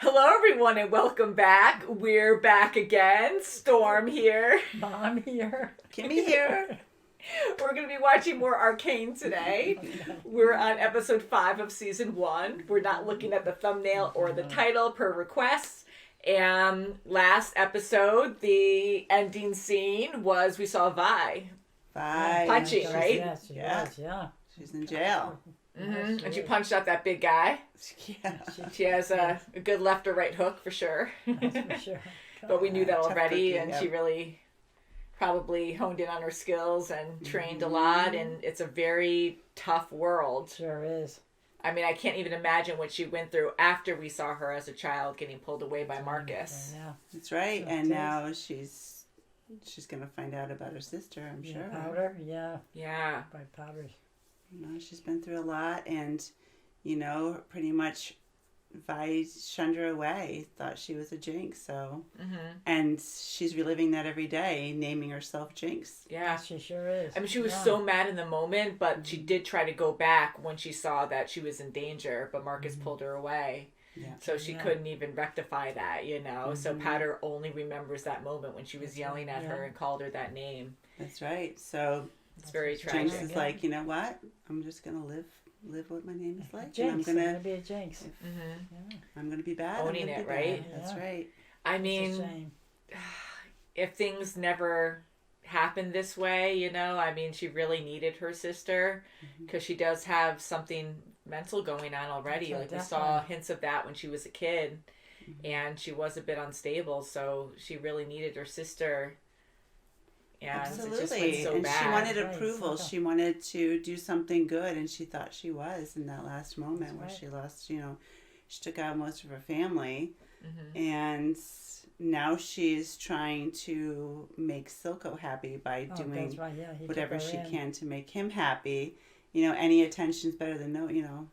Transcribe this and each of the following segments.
Hello, everyone, and welcome back. We're back again. Storm here. Mom here. Kimmy here. We're going to be watching more Arcane today. We're on episode 5 of season 1. We're not looking at the thumbnail or the title per request. And last episode, the ending scene was we saw Vi punching, right? Yes, she was, yeah. She's in jail. Mm-hmm. And she punched out that big guy. Yeah. She has a good left or right hook for sure. That's for sure. But we knew that Tough already, cookie, and yeah. she really probably honed in on her skills and trained a lot, and it's a very tough world. Sure is. I mean, I can't even imagine what she went through after we saw her as a child getting pulled away by Marcus. Yeah. That's right. So And it now she's going to find out about her sister, I'm sure. Powder, yeah. Yeah. By powders. You know, she's been through a lot, and, you know, pretty much Vi shunned her away, thought she was a Jinx, so. Mm-hmm. And she's reliving that every day, naming herself Jinx. Yeah. She sure is. I mean, she was so mad in the moment, but she did try to go back when she saw that she was in danger, but Marcus pulled her away. Yeah. So she couldn't even rectify that, you know? So Powder only remembers that moment when she was yelling at her and called her that name. That's right. So It's very Jinx tragic. is like, you know what? I'm just going to live what my name is like. Jinx. And I'm going to be a Jinx. I'm going to be bad. Owning I'm gonna it, be right? bad. That's Yeah. right. I It's a mean, shame. if things never happened this way, you know, I mean, she really needed her sister because she does have something mental going on already. That's Like right, we saw hints of that when she was a kid, and she was a bit unstable, so she really needed her sister. And it just went Absolutely. so And bad. she wanted Right, approval. so- She wanted to do something good, and she thought she was in that last moment That's where right. she lost, you know, she took out most of her family. Mm-hmm. And now she's trying to make Silco happy by Oh, doing that's right, yeah. He whatever took her she in. can to make him happy. You know, any attention's better than no, you know.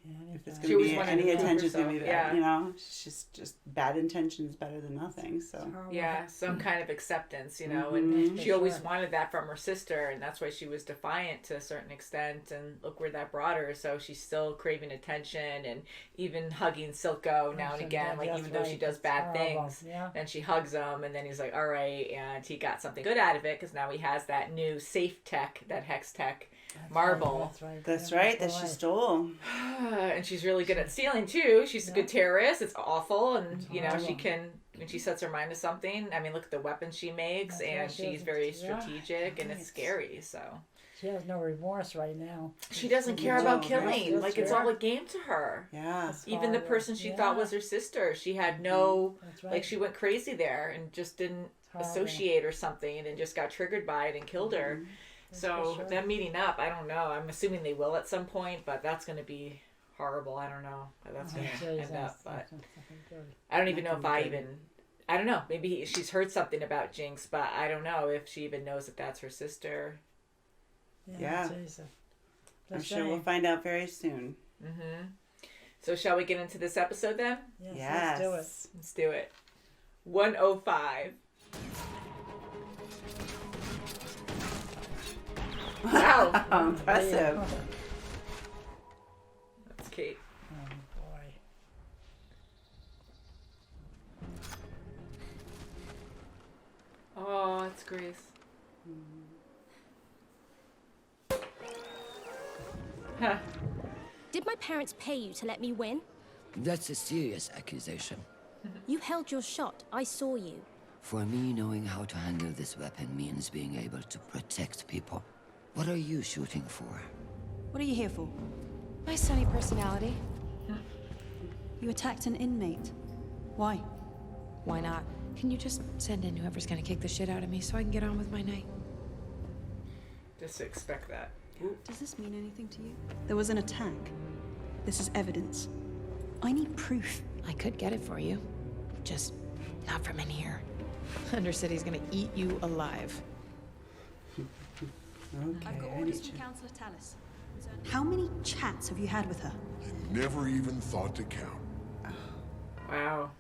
Yeah, If it's anytime. She going to always be wanted any to prove attention's going to be herself, bad, you know. She's just bad intentions better than nothing. So Horrible. Yeah, some kind of acceptance, you know, Mhm. and For she always sure. wanted that from her sister, and that's why she was defiant to a certain extent, and look where that brought her. So she's still craving attention, and even hugging Silco now and So again, that- like that's even though she right. does It's bad horrible. things, Yeah. then she hugs him, and then he's like, all right, and he got something good out of it, because now he has that new safe tech, that hex tech That's marble. Right, that's right. that's Yeah, right, that that's she right. stole. And she's really good at stealing too. She's a good terrorist. It's awful, and It's you know she horrible. can when she sets her mind to something. I mean, look at the weapons she makes, That's and right, she she's is. very Yeah. strategic, and it's Right. scary. So She has no remorse right now. she doesn't care No, about right. killing. That's Like it's right. all a game to her. Yeah. That's Even the horrible. person she thought Yeah. was her sister, she had no That's right. like she went crazy there and just didn't Horrible. associate or something, and just got triggered by it and killed her. That's So for sure. them meeting up, I don't know. I'm assuming they will at some point, but that's going to be horrible. I don't know how that's going to Jesus, end up. But that's nothing good. I don't even know Not if gonna I be good. even. I don't know. Maybe she's heard something about Jinx, but I don't know if she even knows that that's her sister. Yeah. Jesus. I'm That's sure we'll shame. find out very soon. Mm-hmm. So shall we get into this episode then? Yes, let's do it. Let's do it. 105. Wow. Impressive. That's Kate. Oh boy. Oh, that's Grace. Huh. Did my parents pay you to let me win? That's a serious accusation. You held your shot. I saw you. For me, knowing how to handle this weapon means being able to protect people. What are you shooting for? What are you here for? My sunny personality. You attacked an inmate. Why? Why not? Can you just send in whoever's gonna kick the shit out of me so I can get on with my night? Just expect that. Does this mean anything to you? There was an attack. This is evidence. I need proof. I could get it for you. Just not from in here. Undercity's gonna eat you alive. Okay. I've got I orders need from you. Councillor Tallis. How many chats have you had with her? Never even thought to count. Wow.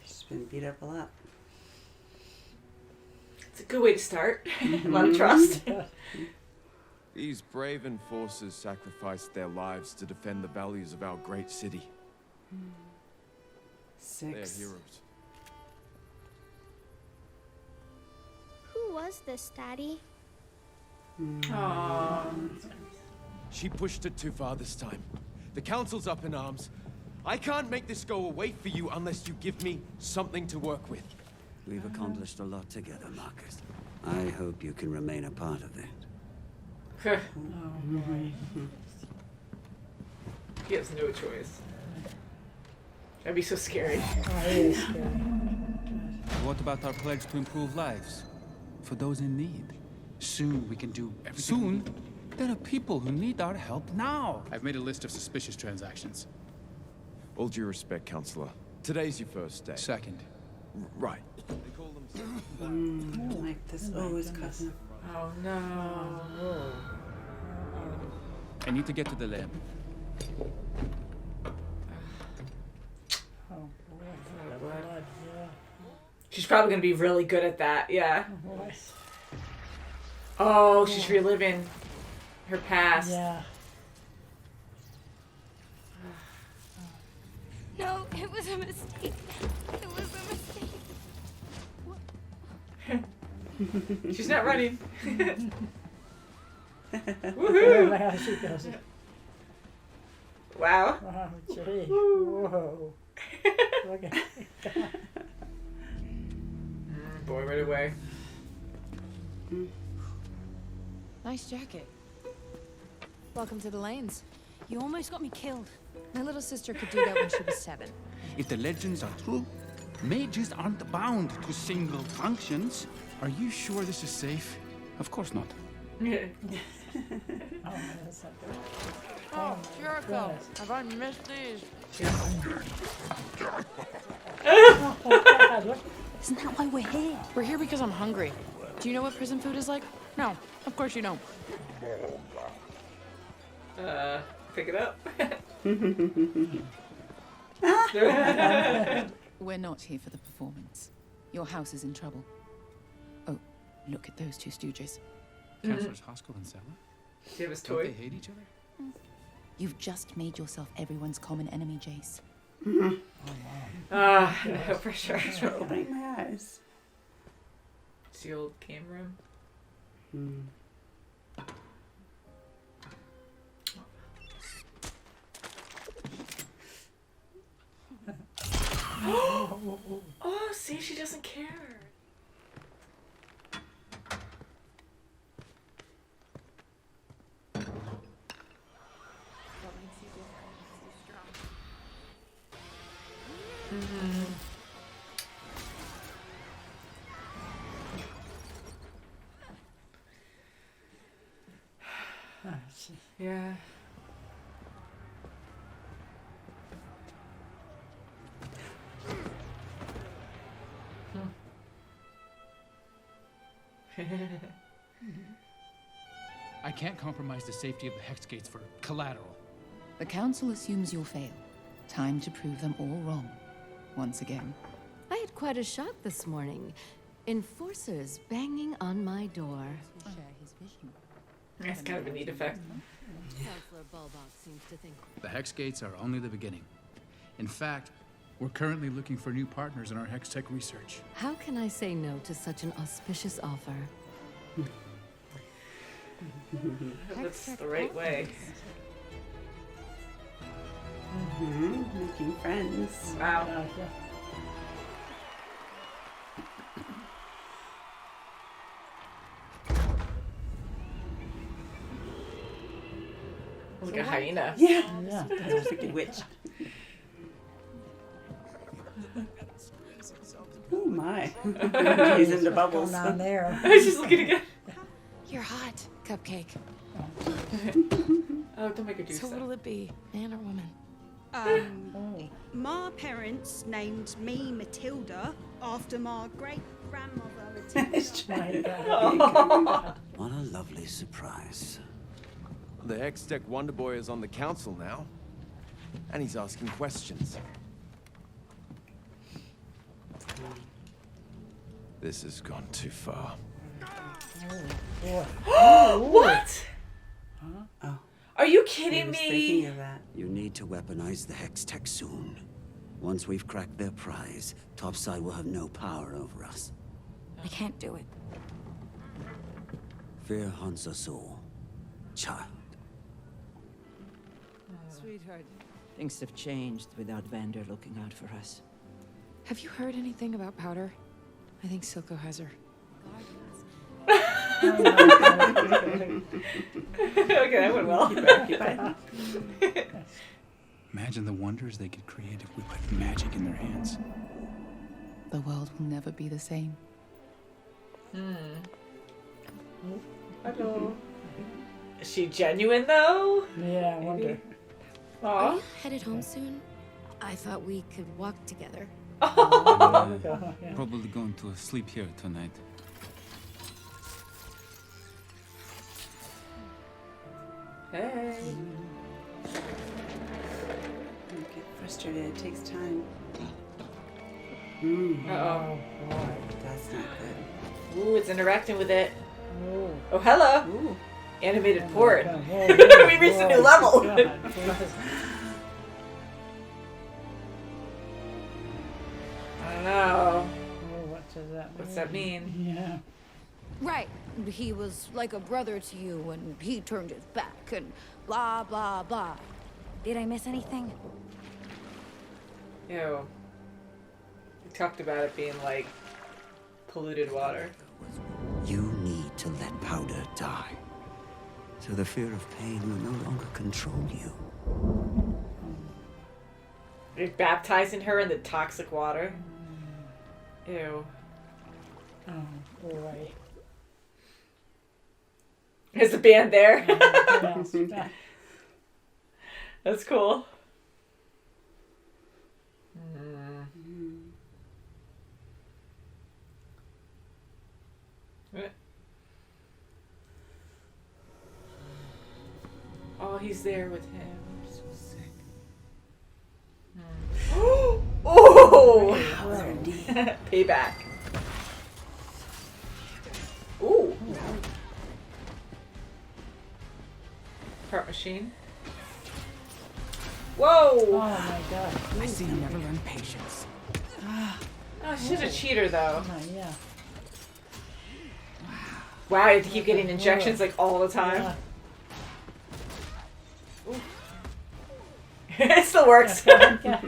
She's been beat up a lot. It's a good way to start. A lot of trust. These brave enforcers sacrificed their lives to defend the values of our great city. They're 6. heroes. Who was this, Daddy? Aww. She pushed it too far this time. The council's up in arms. I can't make this go away for you unless you give me something to work with. We've accomplished a lot together, Marcus. I hope you can remain a part of it. He has no choice. That'd be so scary. Oh, it is scary. What about our pledge to improve lives? For those in need. Soon we can do everything. Soon? There are people who need our help now. I've made a list of suspicious transactions. All due respect, Counselor. Today's your first day. Second. Right. They call themselves... Like this. Oh, his cousin. Oh no. I need to get to the lab. Oh, boy. Blood, yeah. She's probably gonna be really good at that. Yeah. Oh, boy. Oh, she's reliving her past. Yeah. No, it was a mistake. It was a mistake. She's not running. Woohoo! Woohoo! How she does it. Wow. Oh, gee. Whoa. Look at that. Boy, right away. Nice jacket. Welcome to the lanes. You almost got me killed. My little sister could do that when she was 7. If the legends are true, mages aren't bound to single functions. Are you sure this is safe? Of course not. Oh, that's not good. Oh, Jericho. goodness. Have I missed these? Oh, God, look. Isn't that why we're here? We're here because I'm hungry. Do you know what prison food is like? No, of course you don't. Pick it up. We're not here for the performance. Your house is in trouble. Oh, look at those two stooges. Counselors Hoskell and Sella? Do you have his Don't toy? they hate each other? You've just made yourself everyone's common enemy, Jayce. No, for sure. Opening my eyes. It's the old game room. Oh, see, she doesn't care. Oh, gee. Yeah. I can't compromise the safety of the hex gates for collateral. The council assumes you'll fail. Time to prove them all wrong. Once again. I had quite a shock this morning. Enforcers banging on my door. Share his vision. That's kind of a neat effect. Counselor Bulbach seems to think. The hex gates are only the beginning. In fact, we're currently looking for new partners in our hex tech research. How can I say no to such an auspicious offer? That's the right way. Making friends. Wow. Oh, yeah. Like a hyena. Yeah. Yeah. That's a freaking witch. Oh my. He's in the bubbles. Going on there. She's looking again. You're hot, Cupcake. Oh, don't make her do So stuff. what'll it be, man or woman? Oh. My parents named me Matilda after my great-grandmother Matilda. My God. What a lovely surprise. The Hex-Tech Wonder Boy is on the council now. And he's asking questions. This has gone too far. What? Oh. Are you I kidding was thinking me? of that. You need to weaponize the hex tech soon. Once we've cracked their prize, Topside will have no power over us. I can't do it. Fear haunts us all, child. Sweetheart, things have changed without Vander looking out for us. Have you heard anything about Powder? I think Silco has her. Okay, that went well. Imagine the wonders they could create if we put magic in their hands. The world will never be the same. Hello. Is she genuine though? Yeah, I wonder. Are you headed home soon? I thought we could walk together. Probably going to sleep here tonight. Hey. Don't get frustrated. It takes time. Uh-oh. Boy. That's not good. Ooh, it's interacting with it. Ooh. Oh, hello. Ooh. Animated port. God. We reached a new level. God. I don't know. Oh, what does that mean? What's that mean? Yeah. Right. He was like a brother to you, and he turned his back, and blah, blah, blah. Did I miss anything? Ew. We talked about it being like polluted water. You need to let Powder die, so the fear of pain will no longer control you. They're baptizing her in the toxic water. Ew. Oh, boy. Is the band there? Yeah. That's cool. Oh, he's there with him. I'm so sick. Oh! Payback. Ooh. Part machine. Whoa! Oh my god. I see you never learn patience. Oh, she's a cheater though. Oh, yeah. Wow, I have to keep getting injections like all the time. Yeah. It still works. Yeah.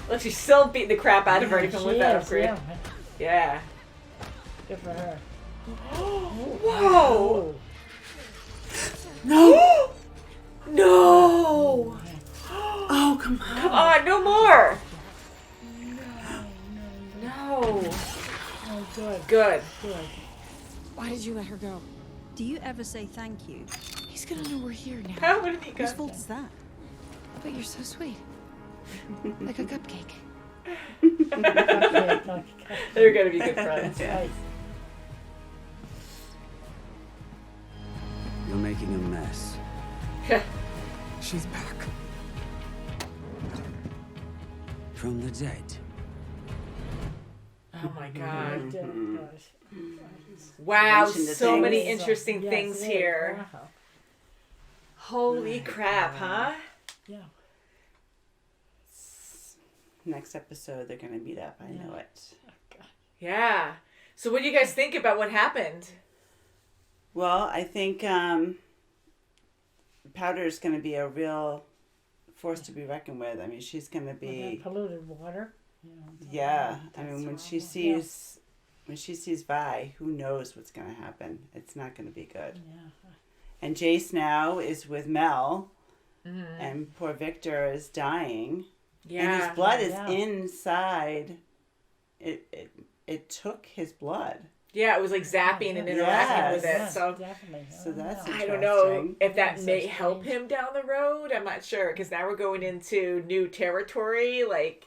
Look, she's still beating the crap out of her even with that She is, upgrade. yeah. Yeah. Good for her. Whoa! No! No! Oh, come on. Come on, no more! No. Oh, good. Good. Good. Why did you let her go? Do you ever say thank you? He's gonna know we're here now. How did he go? Whose fault is that? But you're so sweet. Like a cupcake. They're gonna be good friends. Right. You're making a mess. She's back. From the dead. Oh my god. Gosh. Wow, Mentioned the so many things. interesting Yes, things it is. here. Wow. Holy crap, huh? Yeah. Next episode, they're gonna meet up. I know it. Yeah. So what do you guys think about what happened? Well, I think Powder is going to be a real force to be reckoned with. I mean, she's going to With be. that polluted water. Yeah, I mean, when she sees Vi, who knows what's going to happen? It's not going to be good. Yeah. And Jayce now is with Mel, and poor Victor is dying. Yeah. And his blood is inside. It took his blood. Yeah, it was like zapping and interacting with it. Yes. So, Definitely. So that's I don't know interesting. if that Yeah, may so help strange. him down the road. I'm not sure because now we're going into new territory. Like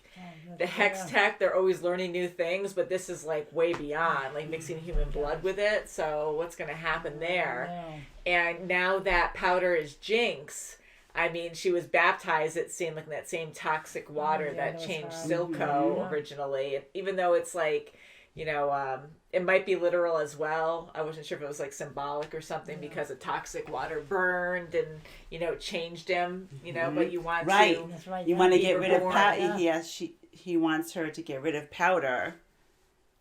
the Hex Tech, they're always learning new things, but this is like way beyond, like mixing human blood with it. So what's going to happen there? And now that Powder is Jinx, I mean, she was baptized, it seemed like in that same toxic water Yeah, that was changed horrible. Silco Yeah. originally. Even though it's like, it might be literal as well. I wasn't sure if it was like symbolic or something because the toxic water burned and, changed him, but you want to. That's right. You want to get rid of powder. He wants her to get rid of powder.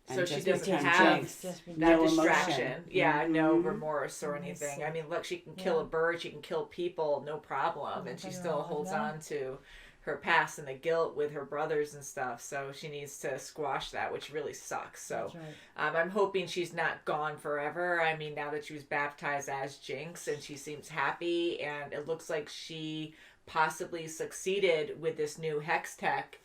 So she doesn't have that no distraction. Emotion. Yeah, no remorse or anything. I mean, look, she can kill a bird, she can kill people, no problem. And she still holds on to her past and the guilt with her brothers and stuff. So she needs to squash that, which really sucks. So I'm hoping she's not gone forever. I mean, now that she was baptized as Jinx and she seems happy, and it looks like she possibly succeeded with this new hex tech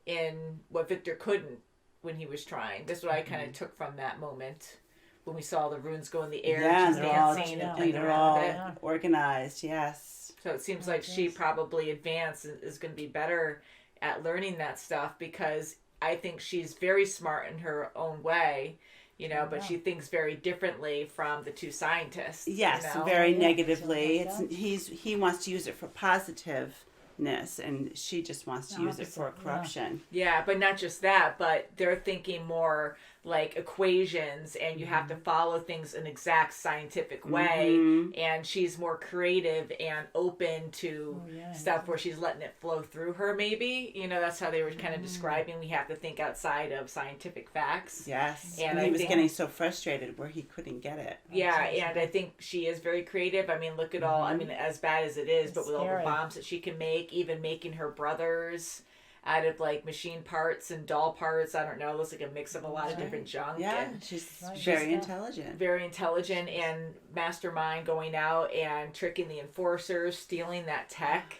in what Victor couldn't when he was trying. That's what I kind of took from that moment when we saw the runes go in the air. Yeah, and she's dancing and playing around with it. Organized, yes. So it seems like she probably advanced and is going to be better at learning that stuff, because I think she's very smart in her own way, but she thinks very differently from the two scientists. Yes, very negatively. He wants to use it for positiveness, and she just wants to use it for corruption. Yeah, but not just that, but they're thinking more like equations, and you have to follow things an exact scientific way, and she's more creative and open to stuff where she's letting it flow through her, maybe. That's how they were kind of describing we have to think outside of scientific facts. Yes, and he was getting so frustrated where he couldn't get it. Yeah, and I think she is very creative. I mean, look at all, as bad as it is, but with all the bombs that she can make, even making her brothers out of like machine parts and doll parts. I don't know. It looks like a mix of a lot of different junk. Yeah, and she's very intelligent. Very intelligent and mastermind, going out and tricking the enforcers, stealing that tech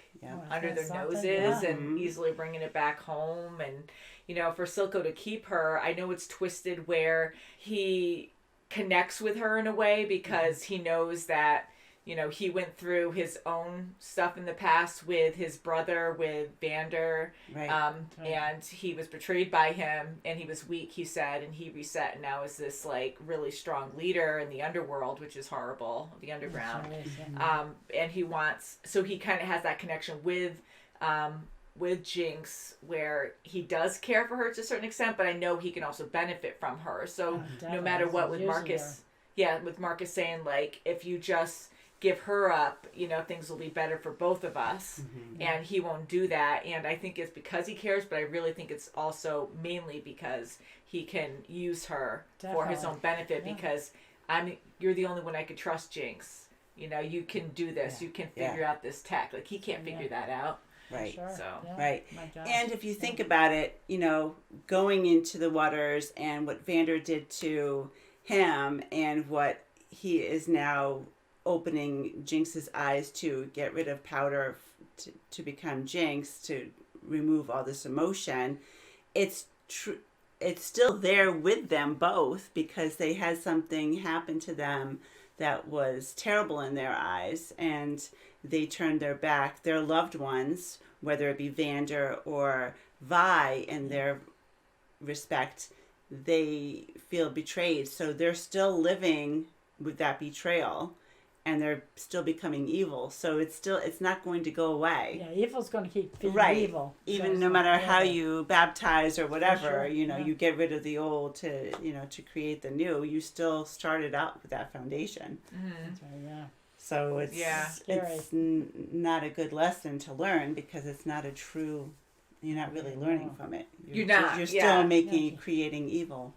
under their noses and easily bringing it back home. And, for Silco to keep her, I know it's twisted where he connects with her in a way because he knows that he went through his own stuff in the past with his brother, with Vander, and he was betrayed by him, and he was weak, he said, and he reset, and now is this like really strong leader in the underworld, which is horrible, the underground. And he kind of has that connection with Jinx, where he does care for her to a certain extent, but I know he can also benefit from her. So no matter what, with Marcus, with Marcus saying like, if you just give her up, things will be better for both of us. And he won't do that. And I think it's because he cares, but I really think it's also mainly because he can use her for his own benefit, because you're the only one I could trust, Jinx. You can do this. You can figure out this tech. Like, he can't figure that out. Right. So right. And if you think about it, going into the waters and what Vander did to him, and what he is now opening Jinx's eyes to get rid of powder to become Jinx, to remove all this emotion, it's still there with them both, because they had something happen to them that was terrible in their eyes, and they turned their back. Their loved ones, whether it be Vander or Vi, in their respect, they feel betrayed, so they're still living with that betrayal, and they're still becoming evil. So it's not going to go away. Yeah, evil's going to keep being evil. Even no matter how you baptize or whatever, you get rid of the old to create the new. You still started out with that foundation. That's right, So it's not a good lesson to learn, because it's not a true. You're not really learning from it. You're still creating evil.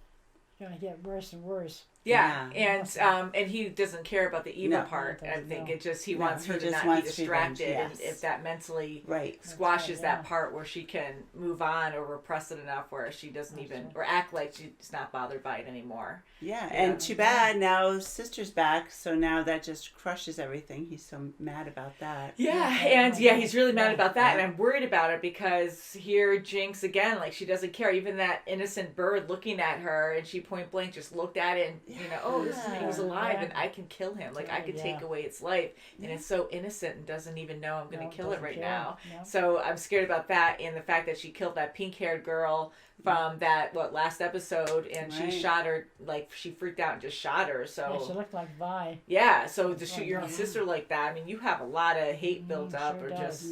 It's going to get worse and worse. Yeah, and he doesn't care about the evil part. I think he wants her to not be distracted, and if that mentally squashes that part where she can move on or repress it enough where she doesn't or act like she's not bothered by it anymore. Yeah, and too bad now sister's back, so now that just crushes everything. He's so mad about that. He's really mad about that, and I'm worried about it, because here Jinx again, like, she doesn't care. Even that innocent bird looking at her, and she point blank just looked at it and You know, oh, this is, he was alive and I can kill him. Like, I could take away its life. And it's so innocent and doesn't even know I'm going to kill it right now. No. So I'm scared about that, and the fact that she killed that pink-haired girl from that, last episode, and she shot her, like, she freaked out and just shot her. So yeah, she looked like Vi. Yeah, so to shoot your own sister like that, I mean, you have a lot of hate built up, or just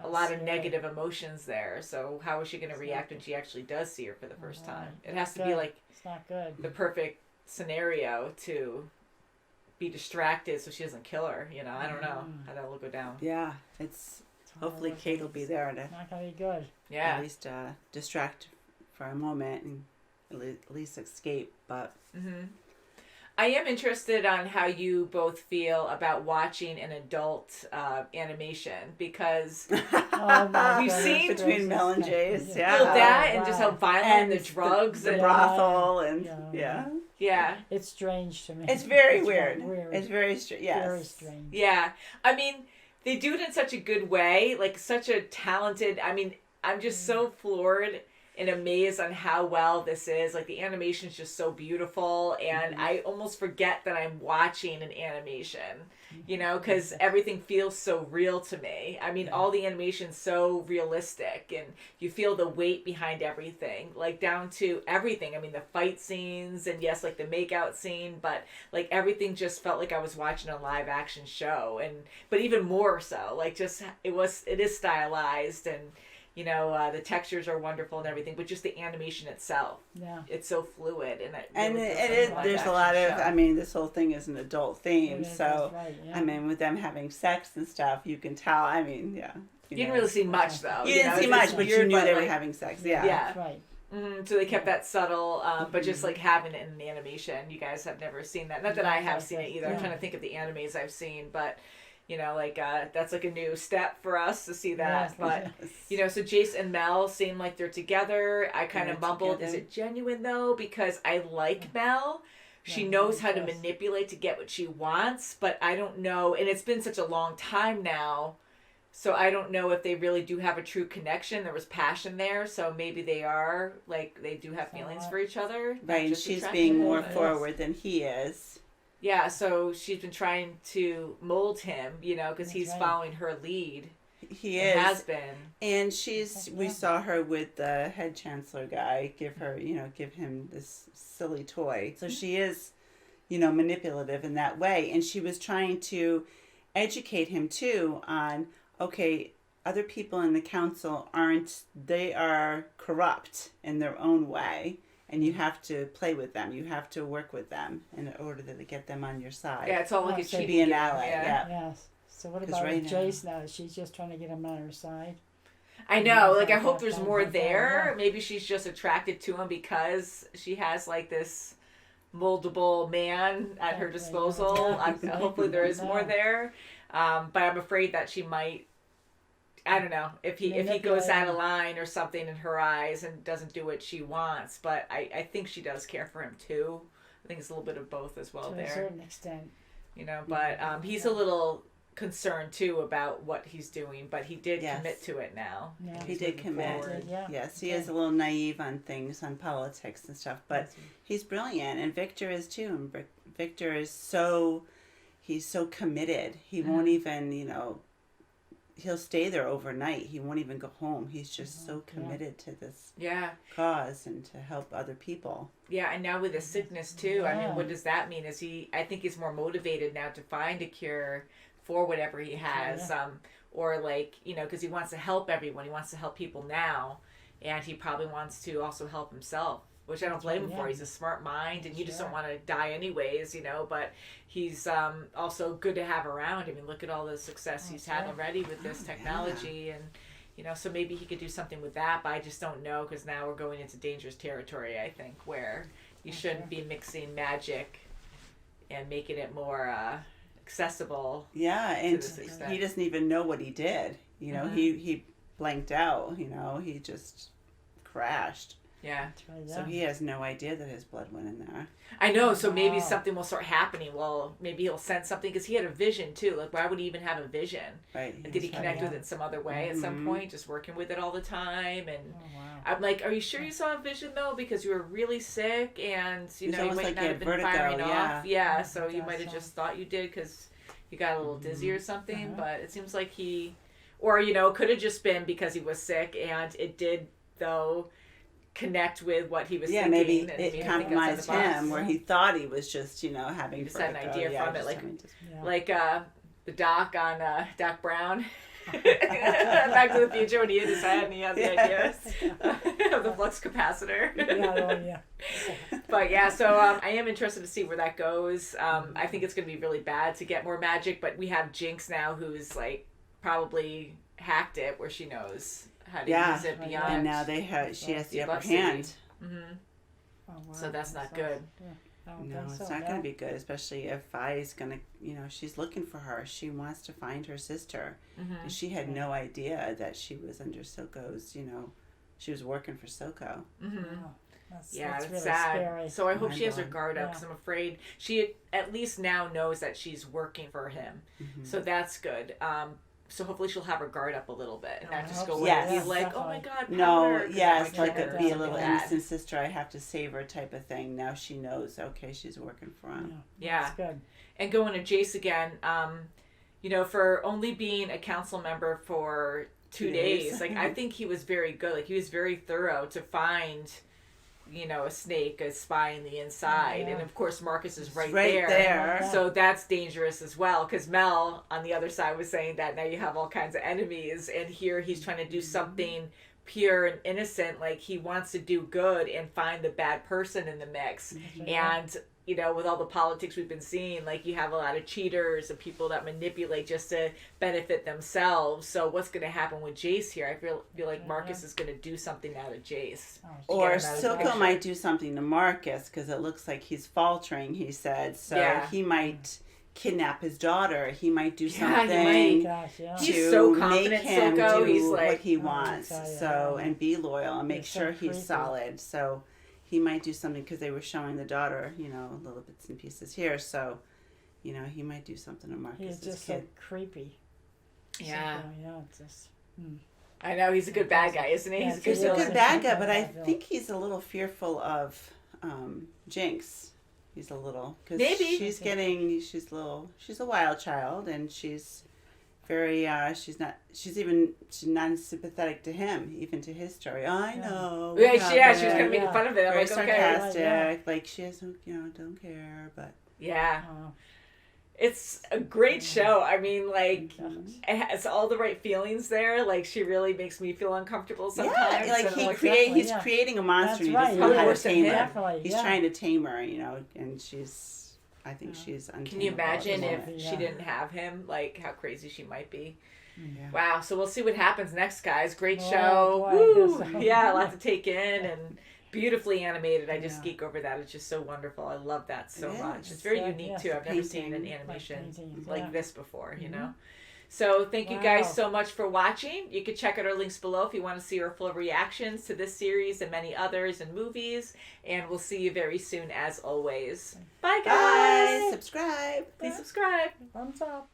a lot of negative emotions there. So how is she going to react when she actually does see her for the first time? It has to be like it's not good. The perfect scenario to be distracted so she doesn't kill her. You know, I don't know how that will go down. Yeah, it's hopefully Kate will be there to not gonna be good. Yeah, at least distract for a moment and at least escape. But I am interested on how you both feel about watching an adult animation, because we've seen between Mel and Jayce, that and just how violent the drugs the and brothel and yeah. It's strange to me. It's very weird. It's very strange. Yes. Very strange. Yeah. I mean, they do it in such a good way, like such a talented, I mean, I'm just so floored and amazed on how well this is. Like, the animation is just so beautiful, and I almost forget that I'm watching an animation, you know, because everything feels so real to me. I mean, all the animation's so realistic, and you feel the weight behind everything, like down to everything. I mean, the fight scenes, and yes, like the makeout scene, but like everything just felt like I was watching a live action show, but even more so, like just it is stylized, and you know, the textures are wonderful and everything, but just the animation itself, it's so fluid, and it is. There's a lot of. I mean, this whole thing is an adult theme, so I mean, with them having sex and stuff, you can tell. I mean, you didn't really see much though. You didn't see much, but you knew they were having sex. Yeah, right. So they kept that subtle, but just like having it in an animation. You guys have never seen that. Not that I have seen it either. I'm trying to think of the animes I've seen, but. You know, like, that's like a new step for us to see that. But, you know, so Jayce and Mel seem like they're together. I kind of mumbled, is it genuine though? Because I like Mel. She knows how to manipulate to get what she wants, but I don't know. And it's been such a long time now. So I don't know if they really do have a true connection. There was passion there. So maybe they are, like, they do have feelings for each other. Right, and she's being more forward than he is. Yeah, so she's been trying to mold him, you know, because he's following her lead. He is. Has been. And we saw her with the head chancellor guy give him this silly toy. So she is, you know, manipulative in that way. And she was trying to educate him too on, okay, other people in the council they are corrupt in their own way. And you have to play with them. You have to work with them in order to get them on your side. Yeah, it's all like a cheating be an ally. Yeah. Yes. So what about Jayce now? Is she just trying to get him on her side? I know. Like, I hope there's more there. Maybe she's just attracted to him because she has like this moldable man at her disposal. Hopefully there is more there. But I'm afraid that she might. I don't know if he goes out of line or something in her eyes and doesn't do what she wants, but I think she does care for him too. I think it's a little bit of both as well to there. a certain extent. You know, but he's a little concerned too about what he's doing, but he did commit to it now. Yeah. He did commit. Yes, he is a little naive on things, on politics and stuff, but he's brilliant, and Victor is too. And Victor is he's so committed. He won't even, you know, he'll stay there overnight. He won't even go home. He's just so committed to this cause and to help other people. Yeah, and now with his sickness too. I mean, what does that mean? I think he's more motivated now to find a cure for whatever he has. Or like, you know, because he wants to help everyone. He wants to help people now. And he probably wants to also help himself, which I don't blame him for. He's a smart mind, and you just don't want to die anyways, you know, but he's also good to have around. I mean, look at all the success he's had already with this technology, and, you know, so maybe he could do something with that, but I just don't know, because now we're going into dangerous territory, I think, where you shouldn't be mixing magic and making it more accessible. Yeah, and he doesn't even know what he did. You know, he blanked out, you know, he just crashed. Yeah. So he has no idea that his blood went in there. I know, so maybe something will start happening. Well, maybe he'll sense something, because he had a vision, too. Like, why would he even have a vision? Right. And did he connect with it some other way at some point, just working with it all the time? And I'm like, are you sure you saw a vision, though? Because you were really sick, and, you know, you might not have been firing off. Yeah, so you might have just thought you did because you got a little dizzy or something. But it seems like he... Or, you know, could have just been because he was sick, and it did, though... connect with what he was thinking. Yeah, maybe and it compromised him, where he thought he was just, you know, having. He just had an idea from it, like the Doc on Doc Brown, Back to the Future, when he hit his head and he had the ideas of the flux capacitor. But yeah, so I am interested to see where that goes. I think it's going to be really bad to get more magic, but we have Jinx now, who's like probably hacked it, where she knows how to use it beyond. And now she has the upper hand. So that's not good. No, it's not going to be good, especially if Vi's going to, you know, she's looking for her. She wants to find her sister. And she had no idea that she was under Silco's, you know, she was working for Silco. That's really sad. Scary. So I hope she has her guard up, because I'm afraid she at least now knows that she's working for him. So that's good. So hopefully she'll have her guard up a little bit and not just go away and be like, oh my God, powder. No, yes, like be a little innocent sister, I have to save her type of thing. Now she knows, okay, she's working for him. Yeah. That's good. And going to Jayce again, you know, for only being a council member for 2 days, like I think he was very good. Like he was very thorough to find, you know, a snake, a spy in the inside. And of course Marcus is right there. So that's dangerous as well, because Mel on the other side was saying that now you have all kinds of enemies, and here he's trying to do something pure and innocent. Like he wants to do good and find the bad person in the mix. And you know, with all the politics we've been seeing, like you have a lot of cheaters and people that manipulate just to benefit themselves. So what's going to happen with Jayce here? I feel like Marcus is going to do something out of Jayce. Or Silco might do something to Marcus, because it looks like he's faltering, he said. So he might kidnap his daughter. He might do something He's so to confident, make him Silco. do He's like, what he wants. So, and be loyal and make sure he's solid. So he might do something, because they were showing the daughter, you know, little bits and pieces here. So, you know, he might do something to Marcus's He's just kid. so creepy. Yeah. So, it's just... I know, he's a good bad guy, isn't he? He's a good bad guy, but I think he's a little fearful of Jinx. He's a little, because she's a wild child, and she's very she's not sympathetic to him, even to his story. I know. Yeah, she was kind of making fun of it. I'm very like, sarcastic. Like she doesn't, you know, don't care, but it's a great show. I mean, like, it has all the right feelings there. Like, she really makes me feel uncomfortable sometimes. Yeah, like he's creating a monster. He doesn't know how to tame her. He's trying to tame her, you know, and I think she's untamable. Can you imagine if she didn't have him? Like, how crazy she might be. Yeah. Wow, so we'll see what happens next, guys. Great show. Woo! Yeah, a lot to take in, and beautifully animated. I just geek over that. It's just so wonderful. I love that so much. It's very unique too. I've never seen an animation like this before, you know. So thank you guys so much for watching. You can check out our links below if you want to see our full reactions to this series and many others and movies. And we'll see you very soon as always. Bye guys. Bye. Subscribe. Please subscribe. Thumbs up.